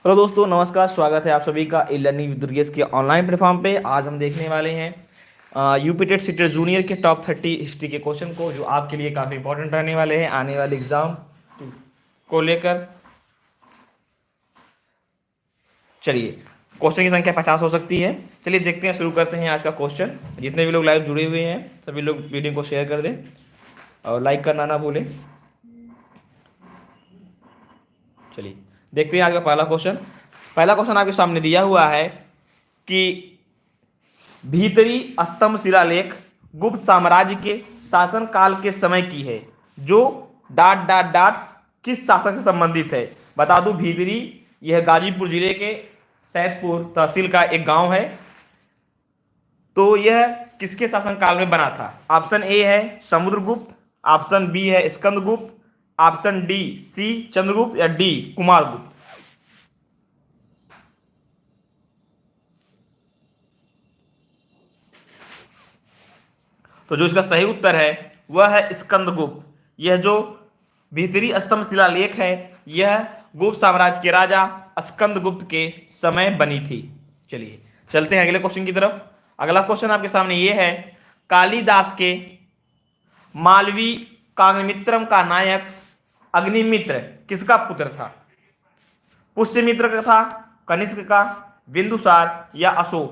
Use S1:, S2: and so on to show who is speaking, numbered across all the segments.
S1: Hello दोस्तों, नमस्कार। स्वागत है आप सभी का ई लर्निंग विद दुर्गेश के ऑनलाइन प्लेटफॉर्म पे। आज हम देखने वाले हैं यूपी टेट सीटेट जूनियर के टॉप 30 हिस्ट्री के क्वेश्चन को, जो आपके लिए काफ़ी इंपॉर्टेंट रहने वाले हैं आने वाले एग्जाम को लेकर। चलिए, क्वेश्चन की संख्या 50 हो सकती है। चलिए देखते हैं, शुरू करते हैं आज का क्वेश्चन। जितने भी लोग लाइव जुड़े हुए हैं सभी लोग वीडियो को शेयर कर दें और लाइक करना ना भूलें। चलिए देखते हैं आज का पहला क्वेश्चन। पहला क्वेश्चन आपके सामने दिया हुआ है कि भीतरी स्तंभ शिलालेख गुप्त साम्राज्य के शासन काल के समय की है, जो डाट डाट डाट किस शासक से संबंधित है। बता दूं, भीतरी यह गाजीपुर जिले के सैदपुर तहसील का एक गांव है। तो यह किसके शासन काल में बना था? ऑप्शन ए है समुद्रगुप्त, ऑप्शन बी है Skandagupta, option D C Chandragupta या डी कुमारगुप्त। तो जो इसका सही उत्तर है वह है स्कंदगुप्त। यह जो भीतरी स्तंभ शिलालेख है यह गुप्त साम्राज्य के राजा स्कंदगुप्त के समय बनी थी। चलिए चलते हैं अगले क्वेश्चन की तरफ। अगला क्वेश्चन आपके सामने यह है, कालिदास के मालवी काव्यमित्रम का नायक अग्निमित्र किसका पुत्र था? पुष्यमित्र का था, कनिष्क का, बिंदुसार या अशोक?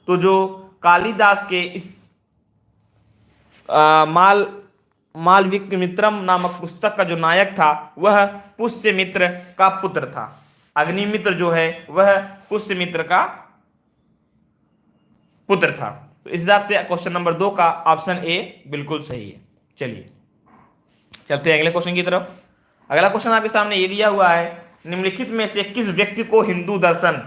S1: तो जो कालिदास के इस मालविकमित्रम नामक पुस्तक का जो नायक था वह पुष्यमित्र का पुत्र था। अग्निमित्र जो है वह पुष्यमित्र का पुत्र था। तो इस हिसाब से क्वेश्चन नंबर 2 का ऑप्शन ए बिल्कुल सही है। चलिए चलते हैं अगले क्वेश्चन की तरफ। अगला क्वेश्चन आपके सामने ये दिया हुआ है, निम्नलिखित में से किस व्यक्ति को हिंदू दर्शन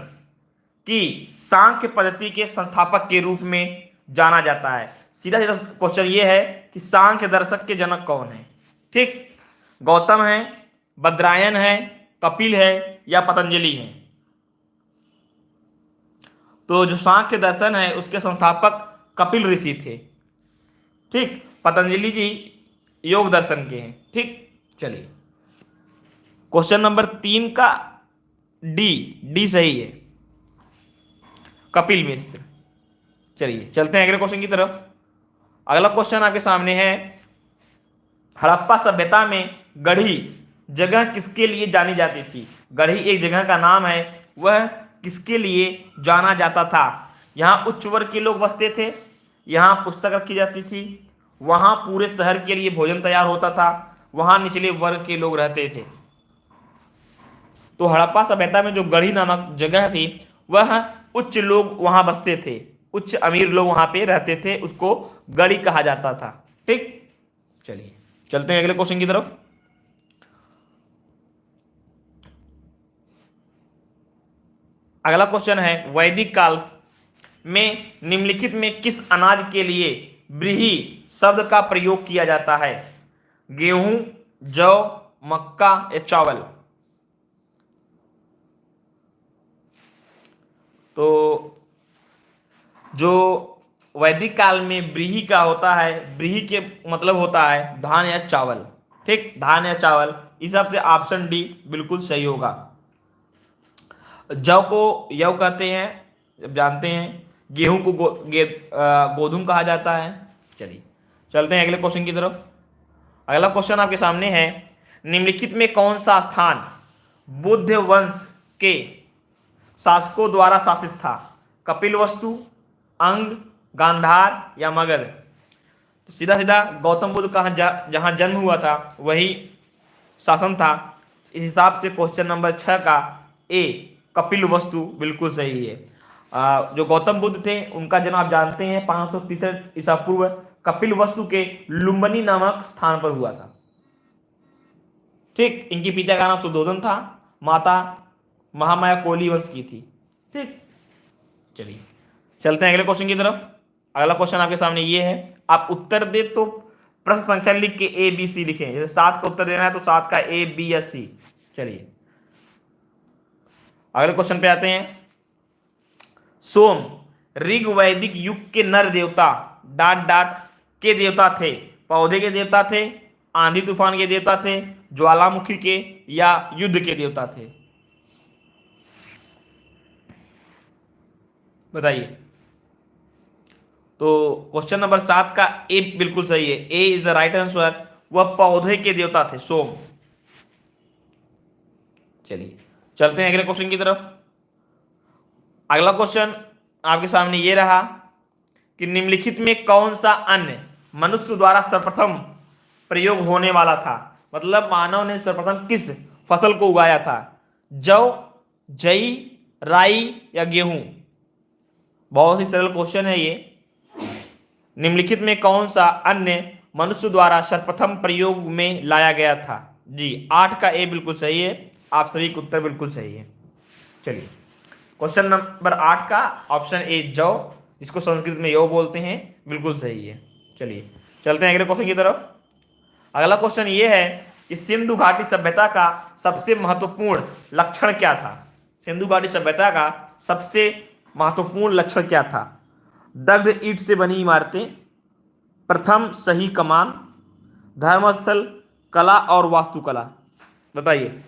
S1: की सांख्य पद्धति के संस्थापक के रूप में जाना जाता है? सीधा सीधा क्वेश्चन ये है कि सांख्य दर्शक के जनक कौन है? ठीक, गौतम है, बद्रायन है, कपिल है या पतंजलि है? तो जो सांख्य दर्शन है उसके संस्थापक कपिल ऋषि थे। ठीक, पतंजलि जी योग दर्शन के हैं। ठीक, चलिए क्वेश्चन नंबर 3 का डी सही है, कपिल मिश्र। चलिए चलते हैं अगले क्वेश्चन की तरफ। अगला क्वेश्चन आपके सामने है, हड़प्पा सभ्यता में गढ़ी जगह किसके लिए जानी जाती थी? गढ़ी एक जगह का नाम है, वह किसके लिए जाना जाता था? यहाँ उच्च वर्ग के लोग बसते थे, यहाँ पुस्तक रखी जाती थी, वहाँ पूरे शहर के लिए भोजन तैयार होता था, वहाँ निचले वर्ग के लोग रहते थे। तो हड़प्पा सभ्यता में जो गढ़ी नामक जगह थी वह उच्च लोग वहां बसते थे, उच्च अमीर लोग वहां पे रहते थे, उसको गढ़ी कहा जाता था। ठीक, चलिए चलते हैं अगले क्वेश्चन की तरफ। अगला क्वेश्चन है, वैदिक काल में निम्नलिखित में किस अनाज के लिए व्रीहि शब्द का प्रयोग किया जाता है? गेहूं, जौ, मक्का या चावल? तो जो वैदिक काल में व्रीहि का होता है, व्रीहि के मतलब होता है धान या चावल। ठीक, धान या चावल, इस हिसाब से ऑप्शन डी बिल्कुल सही होगा। जौ को यव कहते हैं, जब जानते हैं। गेहूं को गोधूम कहा जाता है। चलिए चलते हैं अगले क्वेश्चन की तरफ। अगला क्वेश्चन आपके सामने है, निम्नलिखित में कौन सा स्थान बुद्ध वंश के शासकों द्वारा शासित था? कपिलवस्तु, अंग, गांधार या मगध? तो सीधा सीधा गौतम बुद्ध का जहां जन्म हुआ था वही शासन था। इस हिसाब से क्वेश्चन नंबर 6 का ए कपिलवस्तु बिल्कुल सही है। जो गौतम बुद्ध थे उनका जन्म आप जानते हैं 563 ईसा पूर्व कपिलवस्तु के लुम्बिनी नामक स्थान पर हुआ था। ठीक, इनके पिता का नाम सुधोधन था, माता महामाया कोली वंश की थी। ठीक, चलिए चलते हैं अगले क्वेश्चन की तरफ। अगला क्वेश्चन आपके सामने ये है, आप उत्तर दे तो प्रश्न संख्या लिख के ए बी सी लिखें। जैसे 7 का उत्तर देना है तो 7 का ए बी या सी। चलिए अगले क्वेश्चन पे आते हैं। सोम ऋग वैदिक युग के नर देवता डाट डाट के देवता थे? पौधे के देवता थे, आंधी तूफान के देवता थे, ज्वालामुखी के या युद्ध के देवता थे? बताइए। तो क्वेश्चन नंबर 7 का ए बिल्कुल सही है, ए इज द राइट आंसर। वह पौधे के देवता थे, सोम। चलिए चलते हैं अगले क्वेश्चन की तरफ। अगला क्वेश्चन आपके सामने ये रहा कि निम्नलिखित में कौन सा अन्न मनुष्य द्वारा सर्वप्रथम प्रयोग होने वाला था। मतलब मानव ने सर्वप्रथम किस फसल को उगाया था, जौ, जई, राई या गेहूं। बहुत ही सरल क्वेश्चन है ये। निम्नलिखित में कौन सा अन्न मनुष्य द्वारा सर्वप्रथम प्रयोग में लाया गया था। जी 8 का ए बिल्कुल सही है, आप सभी का उत्तर बिल्कुल सही है। चलिए क्वेश्चन नंबर 8 का ऑप्शन ए जौ, जिसको संस्कृत में यौ बोलते हैं, बिल्कुल सही है। चलिए चलते हैं अगले क्वेश्चन की तरफ। अगला क्वेश्चन ये है कि सिंधु घाटी सभ्यता का सबसे महत्वपूर्ण लक्षण क्या था। सिंधु घाटी सभ्यता का सबसे महत्वपूर्ण लक्षण क्या था। दग्ध ईंट से बनी इमारतें, प्रथम सही कमान, धर्मस्थल, कला और वास्तुकला। बताइए।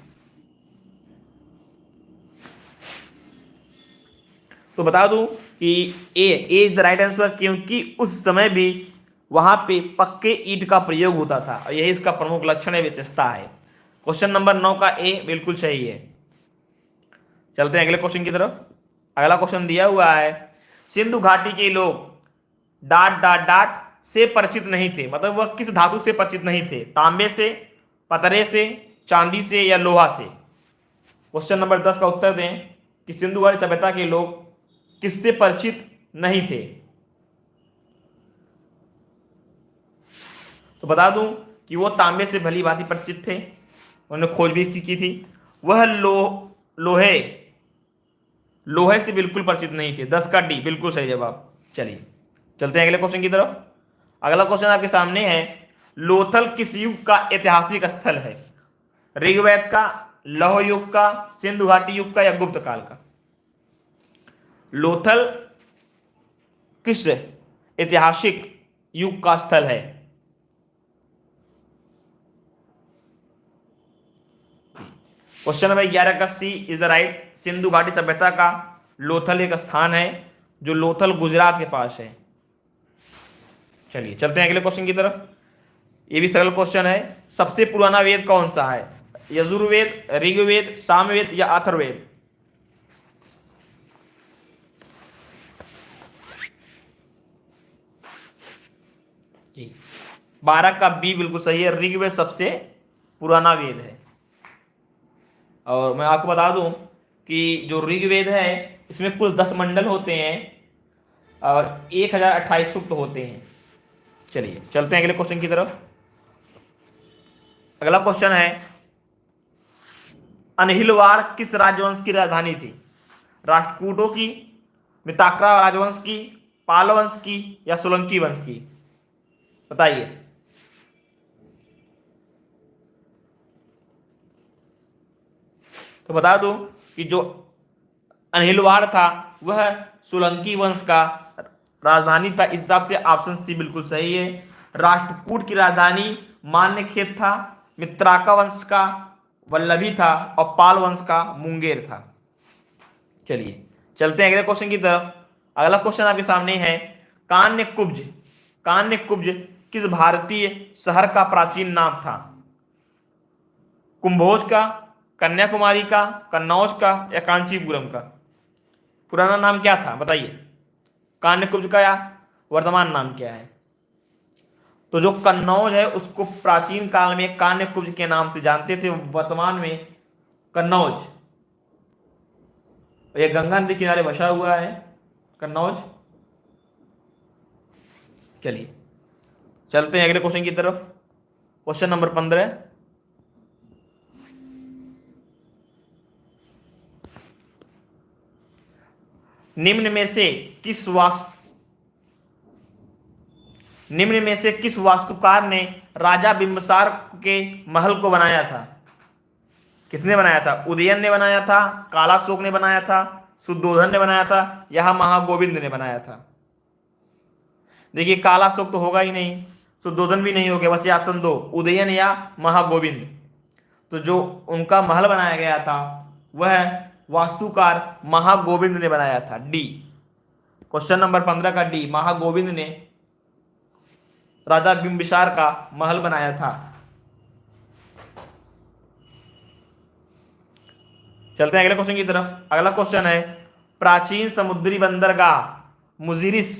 S1: तो बता दूं कि ए इज द राइट आंसर, क्योंकि उस समय भी वहां पे पक्के ईंट का प्रयोग होता था और यही इसका प्रमुख लक्षण है, विशेषता है। क्वेश्चन नंबर 9 का ए बिल्कुल सही है। चलते हैं अगले क्वेश्चन की तरफ। अगला क्वेश्चन दिया हुआ है, सिंधु घाटी के लोग डाट डाट डाट से परिचित नहीं थे। मतलब वह किस धातु से परिचित नहीं थे, तांबे से, पतरे से, चांदी से या लोहा से। क्वेश्चन नंबर 10 का उत्तर दें कि सिंधु घाटी सभ्यता के लोग किससे परिचित नहीं थे। तो बता दूं कि वो तांबे से भली भांति परिचित थे, उन्होंने खोज भी की थी। वह लोहे से बिल्कुल परिचित नहीं थे। 10 का डी बिल्कुल सही जवाब। चलिए चलते हैं अगले क्वेश्चन की तरफ। अगला क्वेश्चन आपके सामने है, लोथल किस युग का ऐतिहासिक स्थल है। ऋग्वेद का, लौह युग का, सिंधु घाटी युग का या गुप्त काल का। लोथल किस ऐतिहासिक युग का स्थल है। क्वेश्चन नंबर 11 का सी इज द राइट। सिंधु घाटी सभ्यता का लोथल एक स्थान है जो लोथल गुजरात के पास है। चलिए चलते हैं अगले क्वेश्चन की तरफ। ये भी सरल क्वेश्चन है, सबसे पुराना वेद कौन सा है। यजुर्वेद, ऋग्वेद, सामवेद या अथर्ववेद। जी 12 का बी बिल्कुल सही है, ऋग्वेद सबसे पुराना वेद है। और मैं आपको बता दूं कि जो ऋग्वेद है इसमें कुल 10 मंडल होते हैं और 1028 सूक्त होते हैं। चलिए चलते हैं अगले क्वेश्चन की तरफ। अगला क्वेश्चन है, अनहिलवाड़ किस राजवंश की राजधानी थी। राष्ट्रकूटों की, मिताक्रा राजवंश की, पाल वंश की या सोलंकी वंश की। बताइए। तो बता दूं कि जो अनहिलवाड़ था वह सोलंकी वंश का राजधानी था। इस हिसाब से ऑप्शन सी बिल्कुल सही है। राष्ट्रकूट की राजधानी मान्यखेत था, मित्राका वंश का वल्लभी था और पाल वंश का मुंगेर था। चलिए चलते हैं अगले क्वेश्चन की तरफ। अगला क्वेश्चन आपके सामने है, कान्यकुब्ज किस भारतीय शहर का प्राचीन नाम था। कुंभोज का, कन्याकुमारी का, कन्नौज का या कांचीपुरम का। पुराना नाम क्या था बताइए। कान्यकुब्ज का या वर्तमान नाम क्या है। तो जो कन्नौज है उसको प्राचीन काल में कान्यकुब्ज के नाम से जानते थे, वर्तमान में कन्नौज। ये गंगा नदी किनारे बसा हुआ है कन्नौज। चलिए चलते हैं अगले क्वेश्चन की तरफ। क्वेश्चन नंबर 15, निम्न में से किस वास्तुकार ने राजा बिंबिसार के महल को बनाया था। किसने बनाया था। उदयन ने बनाया था, कालाशोक ने बनाया था, शुद्धोधन ने बनाया था या महागोविंद ने बनाया था। देखिए कालाशोक तो होगा ही नहीं, शुद्धोधन भी नहीं हो गया, बचे ऑप्शन 2 उदयन या महागोविंद। तो जो उनका महल बनाया गया था वह वास्तुकार महागोविंद ने बनाया था, डी। क्वेश्चन नंबर 15 का डी, महागोविंद ने राजा बिंबिसार का महल बनाया था। चलते हैं अगले क्वेश्चन की तरफ। अगला क्वेश्चन है, प्राचीन समुद्री बंदरगाह मुजिरिस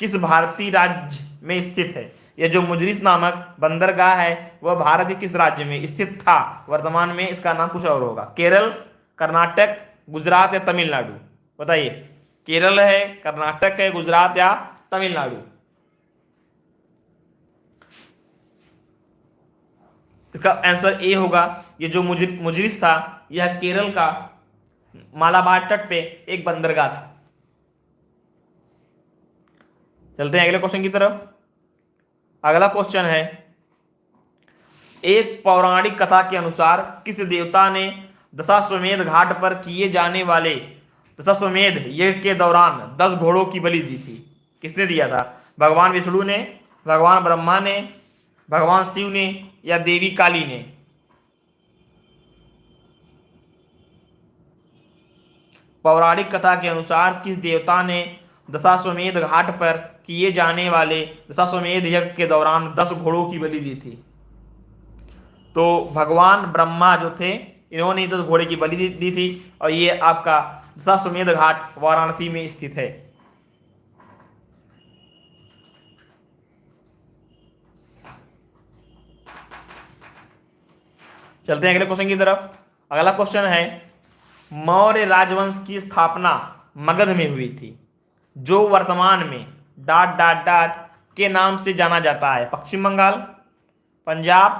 S1: किस भारतीय राज्य में स्थित है? यह जो मुजिरिस नामक बंदरगाह है वह भारत के किस राज्य में स्थित था? वर्तमान में इसका नाम कुछ और होगा। केरल, कर्नाटक, गुजरात या तमिलनाडु? बताइए, केरल है, कर्नाटक है, गुजरात या तमिलनाडु? इसका आंसर ए होगा। ये जो मुजिरिस था यह केरल का मालाबार तट पे एक बंदरगाह था। चलते हैं अगले क्वेश्चन की तरफ। अगला क्वेश्चन है, एक पौराणिक कथा के अनुसार किस देवता ने दशाश्वमेध घाट पर किए जाने वाले दशाश्वमेध यज्ञ के दौरान 10 घोड़ों की बलि दी थी? किसने दिया था? भगवान विष्णु ने, भगवान ब्रह्मा ने, भगवान शिव ने या देवी काली ने? पौराणिक कथा के अनुसार किस देवता ने दशाश्वमेध घाट पर किए जाने वाले दशाश्वमेध यज्ञ के दौरान 10 घोड़ों की बलि दी थी? तो भगवान ब्रह्मा जो थे इन्होंने 10 घोड़े की बलि दी थी और ये आपका दशाश्वमेध घाट वाराणसी में स्थित है। चलते हैं अगले क्वेश्चन की तरफ। अगला क्वेश्चन है, मौर्य राजवंश की स्थापना मगध में हुई थी जो वर्तमान में डाट डाट डाट के नाम से जाना जाता है? पश्चिम बंगाल, पंजाब,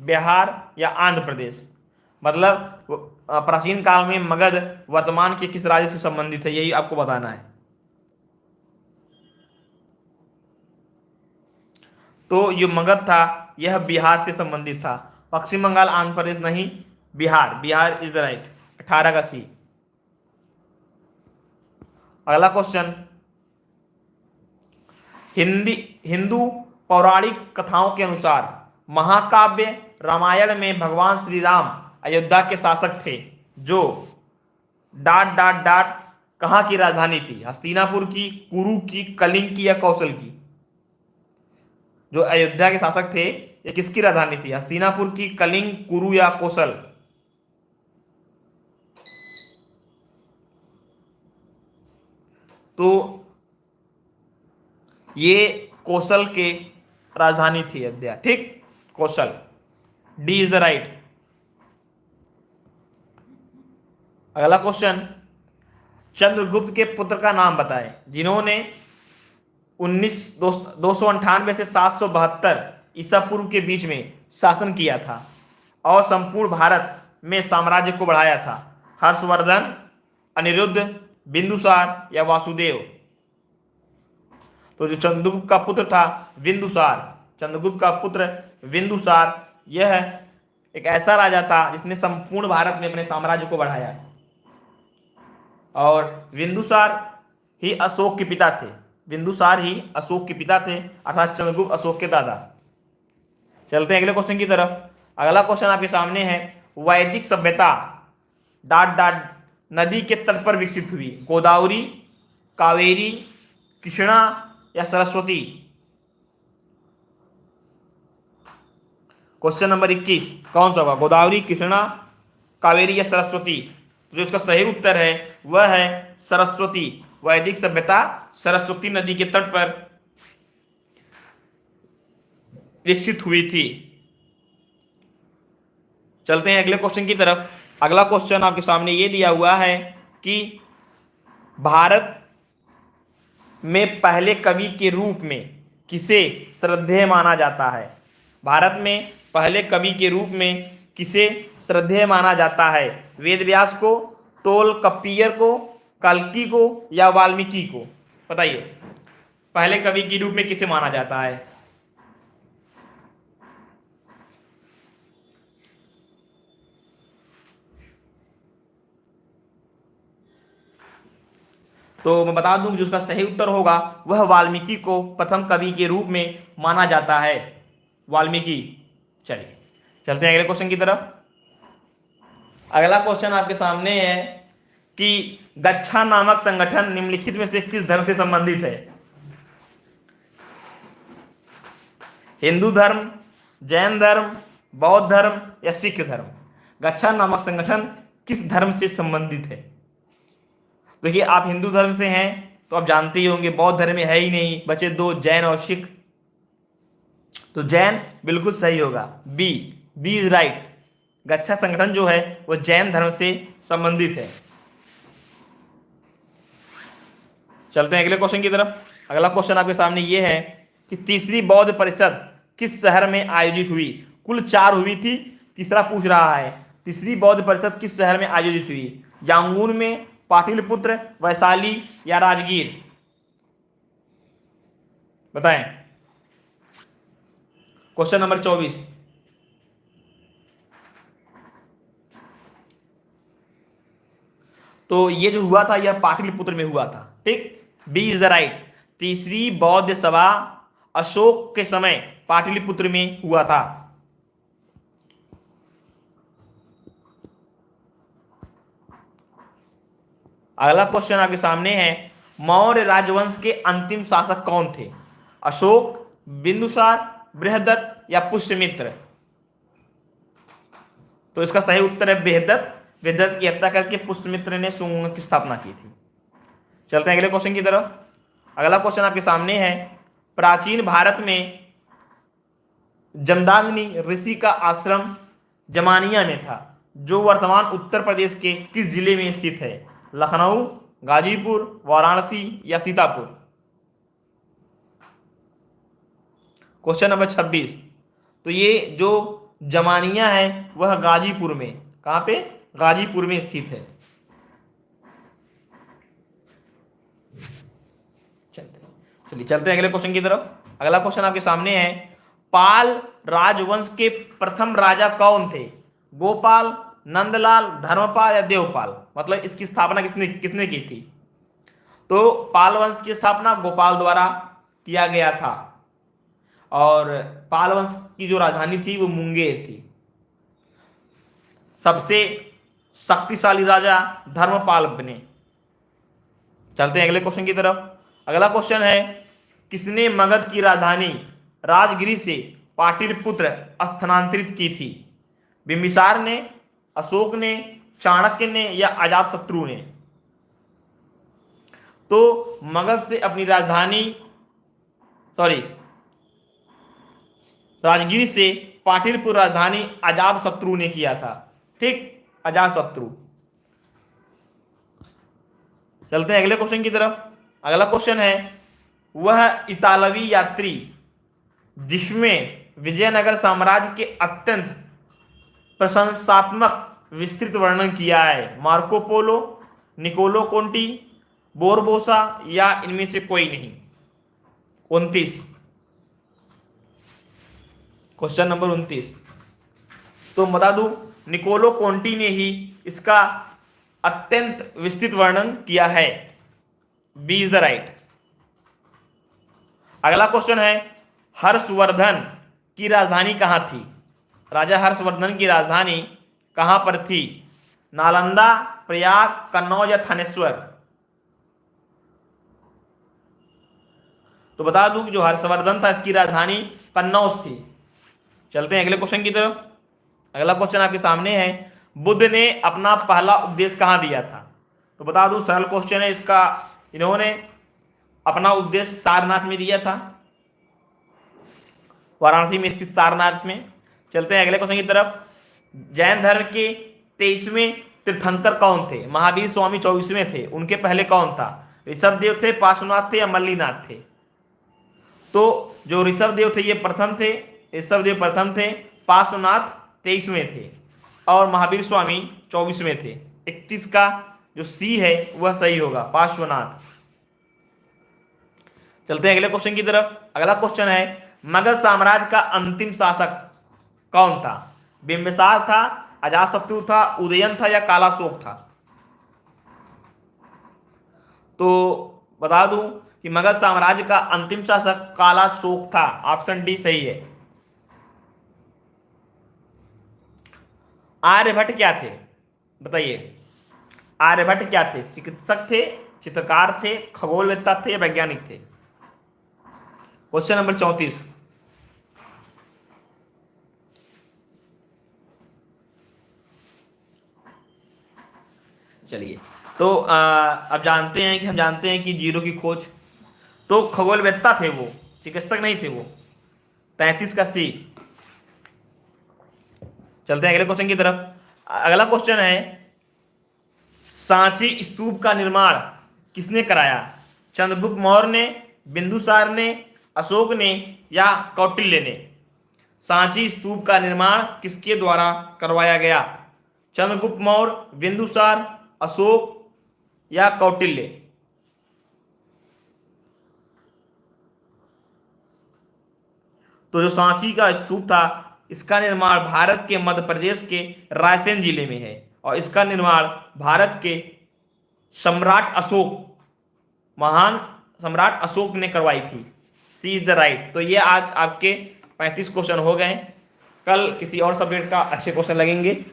S1: बिहार या आंध्र प्रदेश? मतलब प्राचीन काल में मगध वर्तमान के किस राज्य से संबंधित है, यही आपको बताना है। तो जो मगध था यह बिहार से संबंधित था। पश्चिम बंगाल, आंध्र प्रदेश नहीं, Bihar. Bihar is the right. 18 का सी। अगला क्वेश्चन, हिंदू पौराणिक कथाओं के अनुसार महाकाव्य रामायण में भगवान श्री राम अयोध्या के शासक थे जो डाट डाट डाट कहाँ की राजधानी थी? हस्तिनापुर की, कुरु की, कलिंग की या कौशल की? जो अयोध्या के शासक थे ये किसकी राजधानी थी? हस्तिनापुर की, कलिंग, कुरु या कौशल? तो ये कौशल के राजधानी थी अयोध्या। ठीक, Kaushal. D is the right. अगला क्वेश्चन, चंद्रगुप्त के पुत्र का नाम बताएं जिन्होंने 298 से 772 ईसा पूर्व के बीच में शासन किया था और संपूर्ण भारत में साम्राज्य को बढ़ाया था? हर्षवर्धन, अनिरुद्ध, बिंदुसार या वासुदेव? तो जो चंद्रगुप्त का पुत्र था बिंदुसार, चंद्रगुप्त का पुत्र बिंदुसार, यह एक ऐसा राजा था जिसने संपूर्ण भारत में अपने साम्राज्य को बढ़ाया। और बिंदुसार ही अशोक के पिता थे। बिंदुसार ही अशोक के पिता थे, अर्थात चंद्रगुप्त अशोक के दादा। चलते हैं अगले क्वेश्चन की तरफ। अगला क्वेश्चन आपके सामने है, वैदिक सभ्यता डाट डाट नदी के तट पर विकसित हुई? गोदावरी, कावेरी, कृष्णा या सरस्वती? क्वेश्चन नंबर 21 कौन सा होगा? गोदावरी, कृष्णा, कावेरी या सरस्वती? तो जो इसका सही उत्तर है वह है सरस्वती। वैदिक सभ्यता सरस्वती नदी के तट पर विकसित हुई थी। चलते हैं अगले क्वेश्चन की तरफ। अगला क्वेश्चन आपके सामने ये दिया हुआ है कि भारत में पहले कवि के रूप में किसे श्रद्धेय माना जाता है? भारत में पहले कवि के रूप में किसे श्रद्धेय माना जाता है? वेद व्यास को, तोलकप्पियर को, कल्की को या वाल्मीकि को? बताइए, पहले कवि के रूप में किसे माना जाता है? तो मैं बता दूं जो उसका सही उत्तर होगा वह वाल्मीकि को प्रथम कवि के रूप में माना जाता है। वाल्मीकि। चलिए चलते हैं अगले क्वेश्चन की तरफ। अगला क्वेश्चन आपके सामने है कि गच्छा नामक संगठन निम्नलिखित में से किस धर्म से संबंधित है? हिंदू धर्म, जैन धर्म, बौद्ध धर्म या सिख धर्म? गच्छा नामक संगठन किस धर्म से संबंधित है? देखिए, आप हिंदू धर्म से हैं तो आप जानते ही होंगे, बौद्ध धर्म में है ही नहीं, बचे दो, जैन और सिख। तो जैन बिल्कुल सही होगा, बी इज राइट। गच्छा संगठन जो है वो जैन धर्म से संबंधित है। चलते हैं अगले क्वेश्चन की तरफ। अगला क्वेश्चन आपके सामने ये है कि तीसरी बौद्ध परिषद किस शहर में आयोजित हुई? कुल 4 हुई थी, तीसरा पूछ रहा है तीसरी बौद्ध परिषद किस शहर में आयोजित हुई? यांगून में, पाटलिपुत्र, वैशाली या राजगीर? बताएं। Question number 24। तो ये जो हुआ था यह पाटलिपुत्र में हुआ था। ठीक, बी इज द राइट। तीसरी बौद्ध सभा अशोक के समय पाटलिपुत्र में हुआ था। अगला क्वेश्चन आपके सामने है, मौर्य राजवंश के अंतिम शासक कौन थे? अशोक, बिंदुसार, बृहदत्त या पुष्यमित्र? तो इसका सही उत्तर है बृहदत्त। बृहदत्त की हत्या करके पुष्यमित्र ने सुंग की स्थापना की थी। चलते हैं अगले क्वेश्चन की तरफ। अगला क्वेश्चन आपके सामने है, प्राचीन भारत में जमदाग्नि ऋषि का आश्रम जमानिया में था, जो वर्तमान उत्तर प्रदेश के किस जिले में स्थित है? लखनऊ, गाजीपुर, वाराणसी या सीतापुर? Question number 26। तो ये जो जमानिया है वह गाजीपुर में, कहां पे? गाजीपुर में स्थित है। चलिए चलते हैं अगले क्वेश्चन की तरफ। अगला क्वेश्चन आपके सामने है, पाल राजवंश के प्रथम राजा कौन थे? गोपाल, नंदलाल, धर्मपाल या देवपाल? मतलब इसकी स्थापना किसने किसने की थी? तो पाल वंश की स्थापना गोपाल द्वारा किया गया था, और पाल वंश की जो राजधानी थी वो मुंगेर थी। सबसे शक्तिशाली राजा धर्मपाल बने। चलते हैं अगले क्वेश्चन की तरफ। अगला क्वेश्चन है, किसने मगध की राजधानी राजगिरी से पाटलिपुत्र स्थानांतरित की थी? बिंबिसार ने, अशोक ने, चाणक्य ने या अजातशत्रु ने? तो मगध से अपनी राजधानी राजगिरी से पाटलिपुत्र राजधानी अजातशत्रु ने किया था। ठीक, अजातशत्रु। चलते हैं अगले क्वेश्चन की तरफ। अगला क्वेश्चन है, वह इतालवी यात्री जिसमें विजयनगर साम्राज्य के अत्यंत प्रशंसात्मक विस्तृत वर्णन किया है? मार्को पोलो, निकोलो कोंटी, बोरबोसा या इनमें से कोई नहीं? 29। Question number 29। तो बता दूं, निकोलो कोंटी ने ही इसका अत्यंत विस्तृत वर्णन किया है। B is the right. अगला क्वेश्चन है, हर्षवर्धन की राजधानी कहां थी? राजा हर्षवर्धन की राजधानी कहां पर थी? नालंदा, प्रयाग, कन्नौज या थानेश्वर? तो बता दूं कि जो हर्षवर्धन था इसकी राजधानी कन्नौज थी। चलते हैं अगले क्वेश्चन की तरफ। अगला क्वेश्चन आपके सामने है, बुद्ध ने अपना पहला उपदेश कहां दिया था? तो बता दूं सरल क्वेश्चन है इसका, इन्होंने अपना उपदेश सारनाथ में दिया था, वाराणसी में स्थित सारनाथ में। चलते हैं अगले क्वेश्चन की तरफ। जैन धर्म के 23वें तीर्थंकर कौन थे? महावीर स्वामी 24वें थे, उनके पहले कौन था? ऋषभदेव थे, पार्श्वनाथ थे या मल्लीनाथ थे? तो जो ऋषभदेव थे ये प्रथम थे, ऋषभदेव प्रथम थे, पार्श्वनाथ 23वें थे और महावीर स्वामी 24वें थे। 31 का जो सी है वह सही होगा, पार्श्वनाथ। चलते हैं अगले क्वेश्चन की तरफ। अगला क्वेश्चन है, मगध साम्राज्य का अंतिम शासक कौन था? बिंबिसार था, अजातशत्रु था, उदयन था या कालाशोक था? तो बता दूं कि मगध साम्राज्य का अंतिम शासक कालाशोक था। ऑप्शन डी सही है। आर्यभट्ट क्या थे? बताइए। आर्यभट्ट क्या थे? चिकित्सक थे, चित्रकार थे, खगोलवेत्ता थे या वैज्ञानिक थे? Question number 34। चलिए, तो अब जानते हैं कि हम जानते हैं कि जीरो की खोज, तो खगोलवेत्ता थे वो, चिकित्सक नहीं थे वो। 33 का सी। चलते हैं अगले क्वेश्चन की तरफ। अगला क्वेश्चन है, सांची स्तूप का निर्माण किसने कराया? चंद्रगुप्त मौर्य ने, बिंदुसार ने, अशोक ने या कौटिल्य ने? सांची स्तूप का निर्माण किसके द्वारा करवाया गया? चंद्रगुप्त मौर्य, बिंदुसार, अशोक या कौटिल्य? तो जो सांची का स्तूप था, इसका निर्माण भारत के मध्य प्रदेश के रायसेन जिले में है और इसका निर्माण भारत के सम्राट अशोक, महान सम्राट अशोक ने करवाई थी। सी इज द राइट। तो ये आज आपके 35 क्वेश्चन हो गए। कल किसी और सब्जेक्ट का अच्छे क्वेश्चन लगेंगे।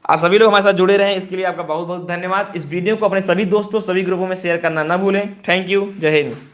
S1: आप सभी लोग हमारे साथ जुड़े रहें, इसके लिए आपका बहुत बहुत धन्यवाद। इस वीडियो को अपने सभी दोस्तों, सभी ग्रुपों में शेयर करना ना भूलें। Thank you. जय हिंद।